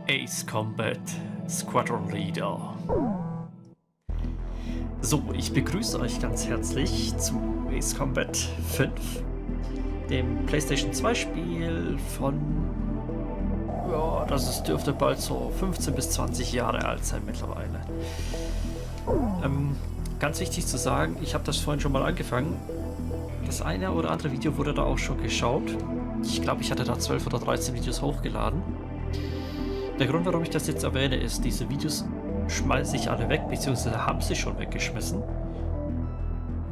Ace Combat Squadron Leader. So, ich begrüße euch ganz herzlich zu Ace Combat 5, dem PlayStation 2 Spiel von, ja, dürfte bald so 15 bis 20 Jahre alt sein mittlerweile. Ganz wichtig zu sagen, ich habe das vorhin schon mal angefangen. Das eine oder andere Video wurde da auch schon geschaut. Ich glaube, ich hatte da 12 oder 13 Videos hochgeladen. Der Grund, warum ich das jetzt erwähne, ist, diese Videos schmeiße ich alle weg, beziehungsweise haben sie schon weggeschmissen.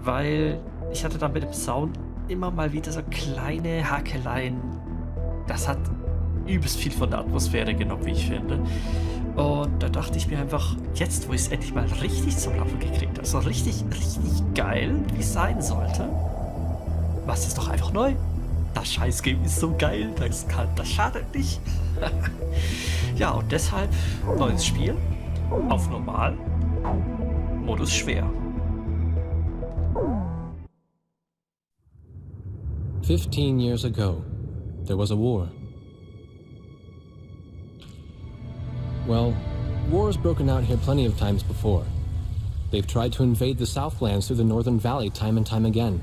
Weil ich hatte dann mit dem Sound immer mal wieder so kleine Hakeleien. Das hat übelst viel von der Atmosphäre genommen, wie ich finde. Und da dachte ich mir einfach, jetzt, wo ich es endlich mal richtig zum Laufen gekriegt habe, also richtig geil, wie es sein sollte, was ist doch einfach neu? Das Scheiß-Game ist so geil, das schadet nicht. Ja, und deshalb neues Spiel auf normal, Modus schwer. 15 years ago, there was a war. Well, war's broken out here plenty of times before. They've tried to invade the Southlands through the Northern Valley time and time again.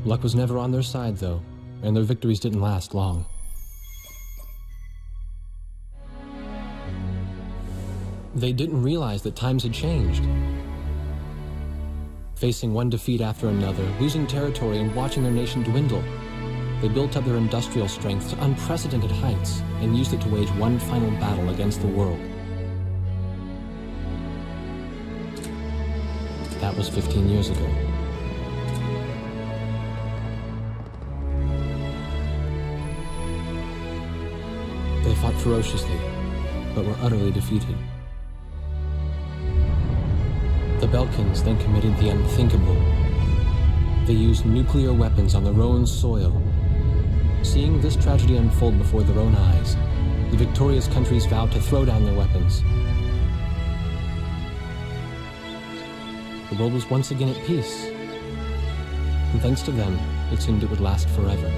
Luck was never on their side, though, and their victories didn't last long. They didn't realize that times had changed. Facing one defeat after another, losing territory and watching their nation dwindle, they built up their industrial strength to unprecedented heights and used it to wage one final battle against the world. That was 15 years ago. They fought ferociously, but were utterly defeated. The Belkans then committed the unthinkable. They used nuclear weapons on their own soil. Seeing this tragedy unfold before their own eyes, the victorious countries vowed to throw down their weapons. The world was once again at peace, and thanks to them, it seemed it would last forever.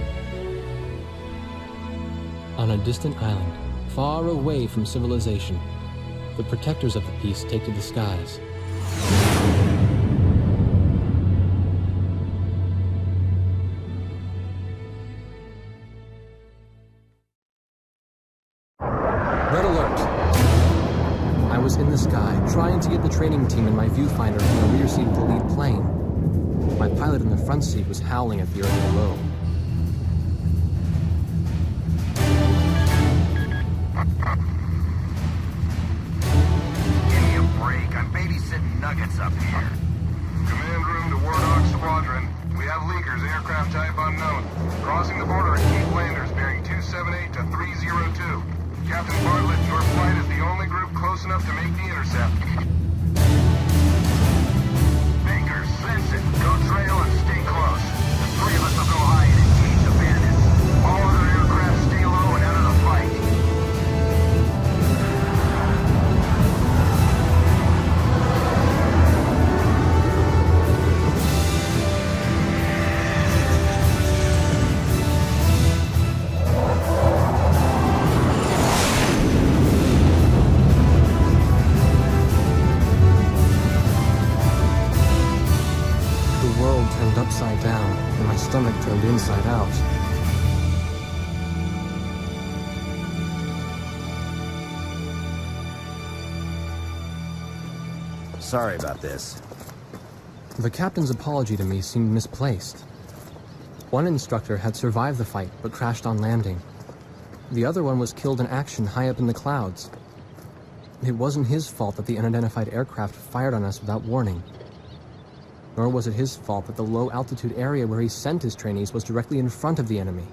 On a distant island, far away from civilization, the protectors of the peace take to the skies. Red alert! I was in the sky, trying to get the training team and my viewfinder from the rear seat of the lead plane. My pilot in the front seat was howling at the earth below. Give me a break. I'm babysitting nuggets up here. Command room to Wardog Squadron. We have leakers, aircraft type unknown. Crossing the border at Cape Landers, bearing 278 to 302. Captain Bartlett, your flight is the only group close enough to make the intercept. Baker, sense it. Go trail and stay close. The three of us will go high and engage the bandits. All other aircraft stay low and out of the fight. Upside down, and my stomach turned inside out. Sorry about this. The captain's apology to me seemed misplaced. One instructor had survived the fight, but crashed on landing. The other one was killed in action high up in the clouds. It wasn't his fault that the unidentified aircraft fired on us without warning. Nor was it his fault that the low-altitude area where he sent his trainees was directly in front of the enemy.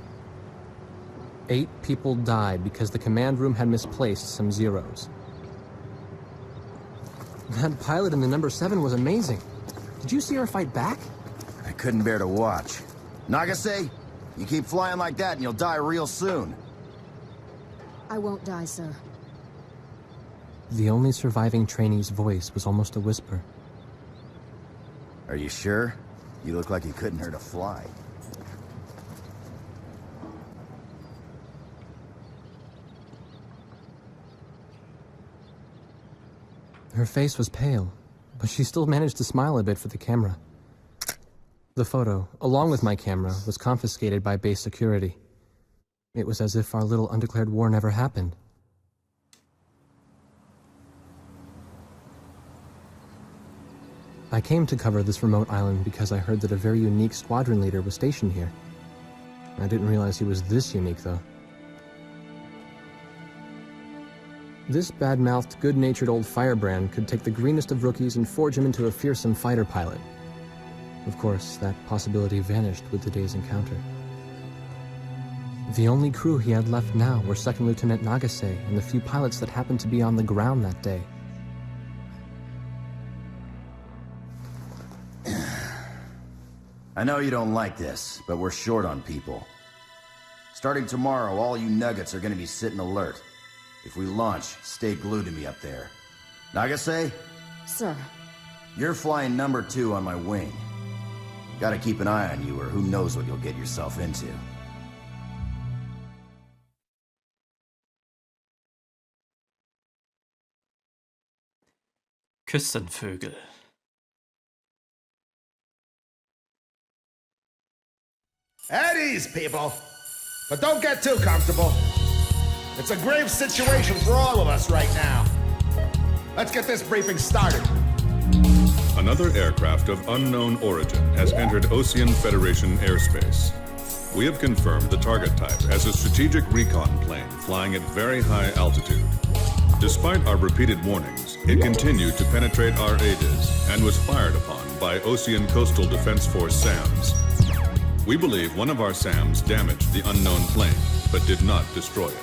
8 people died because the command room had misplaced some zeros. That pilot in the number 7 was amazing. Did you see her fight back? I couldn't bear to watch. Nagase, you keep flying like that and you'll die real soon. I won't die, sir. The only surviving trainee's voice was almost a whisper. Are you sure? You look like you couldn't hurt a fly. Her face was pale, but she still managed to smile a bit for the camera. The photo, along with my camera, was confiscated by base security. It was as if our little undeclared war never happened. I came to cover this remote island because I heard that a very unique squadron leader was stationed here. I didn't realize he was this unique, though. This bad-mouthed, good-natured old firebrand could take the greenest of rookies and forge him into a fearsome fighter pilot. Of course, that possibility vanished with the day's encounter. The only crew he had left now were Second Lieutenant Nagase and the few pilots that happened to be on the ground that day. I know you don't like this, but we're short on people. Starting tomorrow, all you nuggets are gonna be sitting alert. If we launch, stay glued to me up there. Nagase, Sir. you're flying number 2 on my wing. Gotta keep an eye on you, or who knows what you'll get yourself into. Küstenvögel. At ease, people. But don't get too comfortable. It's a grave situation for all of us right now. Let's get this briefing started. Another aircraft of unknown origin has entered Ocean Federation airspace. We have confirmed the target type as a strategic recon plane flying at very high altitude. Despite our repeated warnings, it continued to penetrate our ADIS and was fired upon by Ocean Coastal Defense Force SAMs. We believe one of our SAMs damaged the unknown plane, but did not destroy it.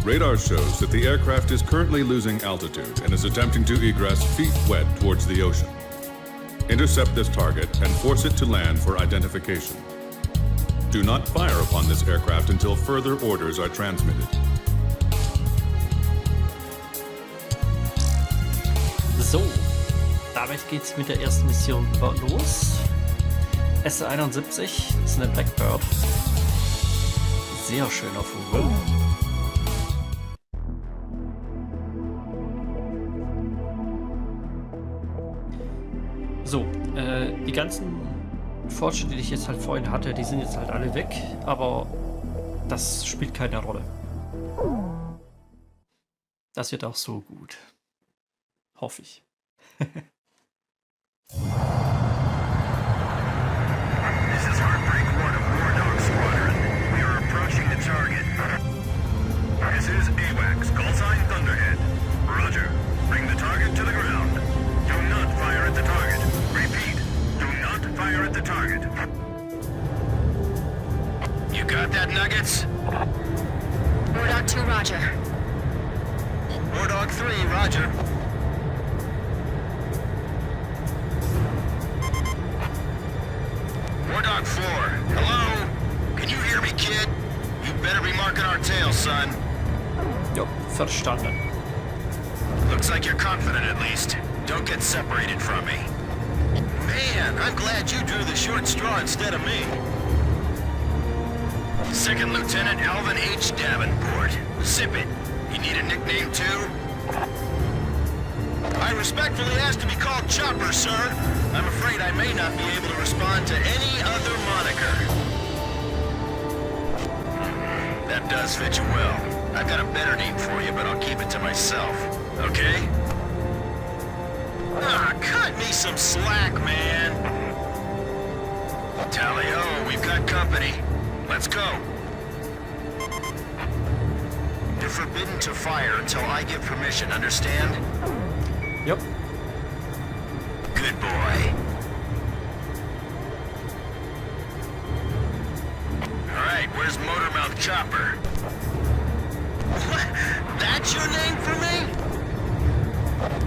Radar shows that the aircraft is currently losing altitude and is attempting to egress feet wet towards the ocean. Intercept this target and force it to land for identification. Do not fire upon this aircraft until further orders are transmitted. So, damit geht's mit der ersten Mission los. SE-71 ist eine Blackbird. Sehr schöner Vogel. So, die ganzen Fortschritte, die ich jetzt halt vorhin hatte, die sind jetzt halt alle weg, aber das spielt keine Rolle. Das wird auch so gut. Hoffe ich. This is Heartbreak 1 of War Dog Squadron. We are approaching the target. This is AWACS, call sign Thunderhead. Roger. Bring the target to the ground. Do not fire at the target. Repeat. Do not fire at the target. You got that, Nuggets? War Dog 2, roger. War Dog 3, roger. War Dog 4, hello? Can you hear me, kid? You better be marking our tail, son. Jo, verstanden. Looks like you're confident at least. Don't get separated from me. Man, I'm glad you drew the short straw instead of me. Second Lieutenant Alvin H. Davenport. Zip it. You need a nickname too? I respectfully ask to be called Chopper, sir. I'm afraid I may not be able to respond to any other moniker. That does fit you well. I've got a better name for you, but I'll keep it to myself. Okay? Ah, cut me some slack, man. Tally-ho, we've got company. Let's go. You're forbidden to fire until I give permission, understand? Yep. Good boy. Alright, where's Motormouth Chopper? What? That's your name for me?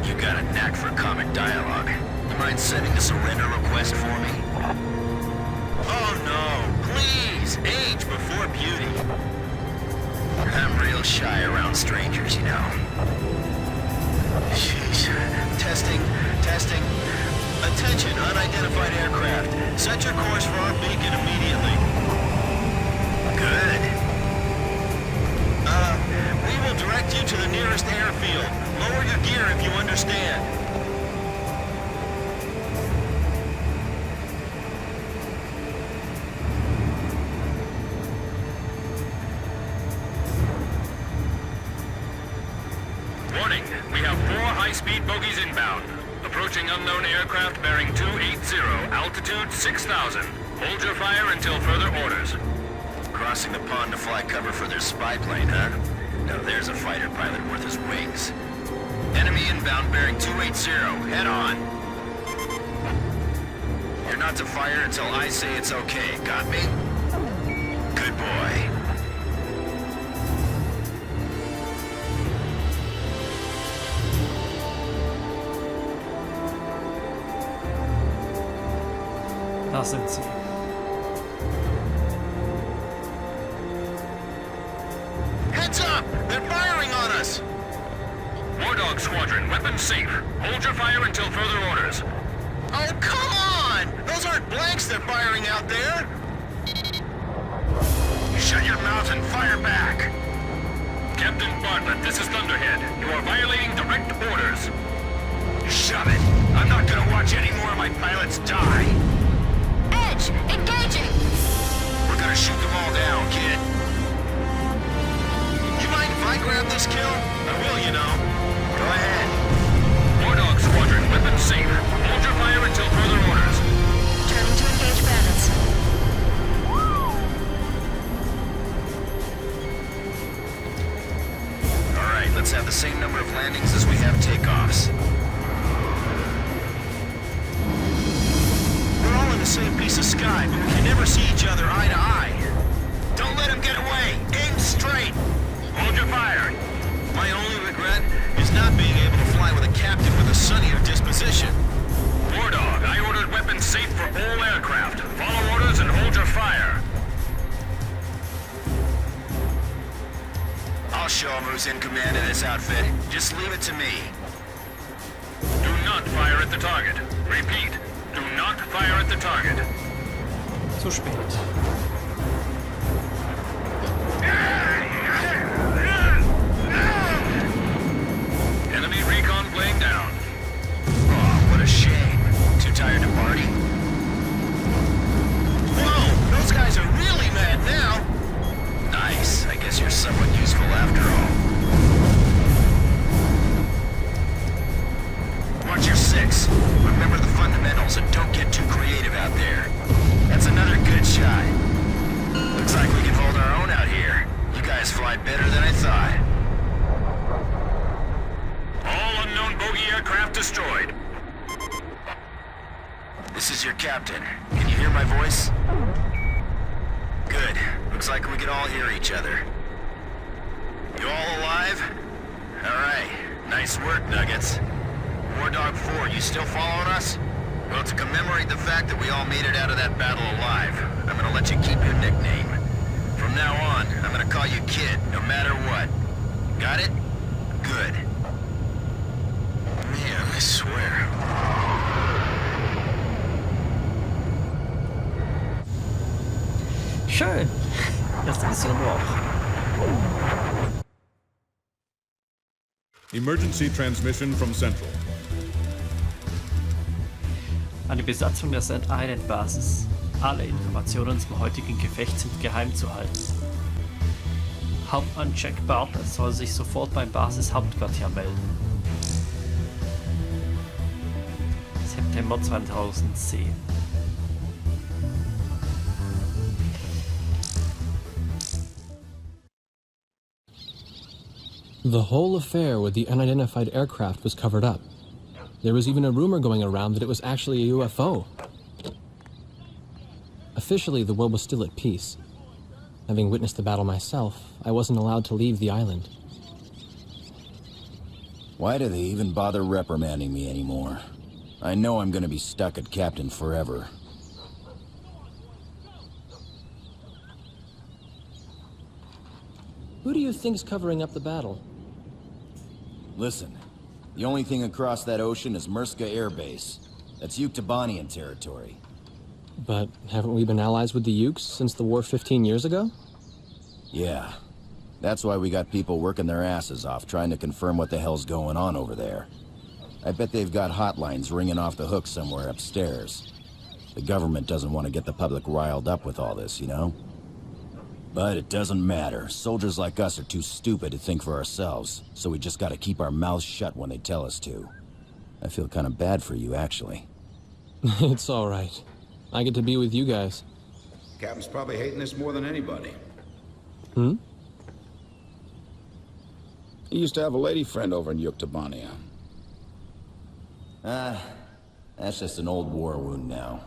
You got a knack for comic dialogue. You mind sending a surrender request for me? Oh no, please, age before beauty. I'm real shy around strangers, you know. Jeez. Testing. Attention, unidentified aircraft. Set your course for our beacon immediately. Good. We will direct redirect you to the nearest airfield. Lower your gear if you understand. Warning, we have 4 high-speed bogies inbound. Approaching unknown aircraft bearing 280, altitude 6,000. Hold your fire until further orders. Crossing the pond to fly cover for their spy plane, huh? Now there's a fighter pilot worth his wings. Enemy inbound bearing 280. Head on. You're not to fire until I say it's okay. Got me? Good boy. Da sind sie. Heads up! They're firing on us! War Dog Squadron, weapons safe. Hold your fire until further orders. Oh, come on! Those aren't blanks they're firing out there! Shut your mouth and fire back! Captain Bartlett, this is Thunderhead. You are violating direct orders. Shove it! I'm not gonna watch any more of my pilots die! Edge! Engaging! We're gonna shoot them all down, kid. You mind if I grab this kill? I will, you know. Go ahead. War Dog Squadron, weapons safe. Hold your fire until further orders. Turning to engage bandits. All right, let's have the same number of landings as we have takeoffs. We're all in the same piece of sky, but we can never see each other eye to eye. Don't let him get away. Aim straight. Hold your fire. My only regret is not being able to fly with a captain with a sunnier disposition. War Dog, I ordered weapons safe for all aircraft. Follow orders and hold your fire. I'll show him who's in command of this outfit. Just leave it to me. Do not fire at the target. Repeat, do not fire at the target. Zu spät. Enemy recon plane down. Oh, what a shame. Too tired to party? Whoa, those guys are really mad now. Nice. I guess you're somewhat useful after all. Watch your 6. Remember the fundamentals and don't get too creative out there. That's another good shot. Looks like we can hold our own out here. You guys fly better than I thought. All unknown bogey aircraft destroyed. This is your captain. Can you hear my voice? Good. Looks like we can all hear each other. You all alive? Alright. Nice work, Nuggets. War Dog 4, you still following us? Well, to commemorate the fact that we all made it out of that battle alive, I'm gonna let you keep your nickname. From now on, I'm gonna call you Kid, no matter what. Got it? Good. Man, I swear. Schön. Das ist ja noch. Emergency transmission from Central. An die Besatzung der St. Island-Basis. Alle Informationen zum heutigen Gefecht sind geheim zu halten. Hauptmann Jack Bartlett soll sich sofort beim Basishauptquartier melden. September 2010. The whole affair with the unidentified aircraft was covered up. There was even a rumor going around that it was actually a UFO. Officially, the world was still at peace. Having witnessed the battle myself, I wasn't allowed to leave the island. Why do they even bother reprimanding me anymore? I know I'm gonna be stuck at Captain forever. Who do you think's covering up the battle? Listen, the only thing across that ocean is Murska Air Base. That's Yuktobanian territory. But haven't we been allies with the Ukes since the war 15 years ago? Yeah, That's why we got people working their asses off trying to confirm what the hell's going on over there. I bet they've got hotlines ringing off the hook somewhere upstairs. The government doesn't want to get the public riled up with all this, you know? But it doesn't matter. Soldiers like us are too stupid to think for ourselves, so we just gotta keep our mouths shut when they tell us to. I feel kind of bad for you, actually. It's all right. I get to be with you guys. Captain's probably hating this more than anybody. Hmm? He used to have a lady friend over in Yuktobania. That's just an old war wound now.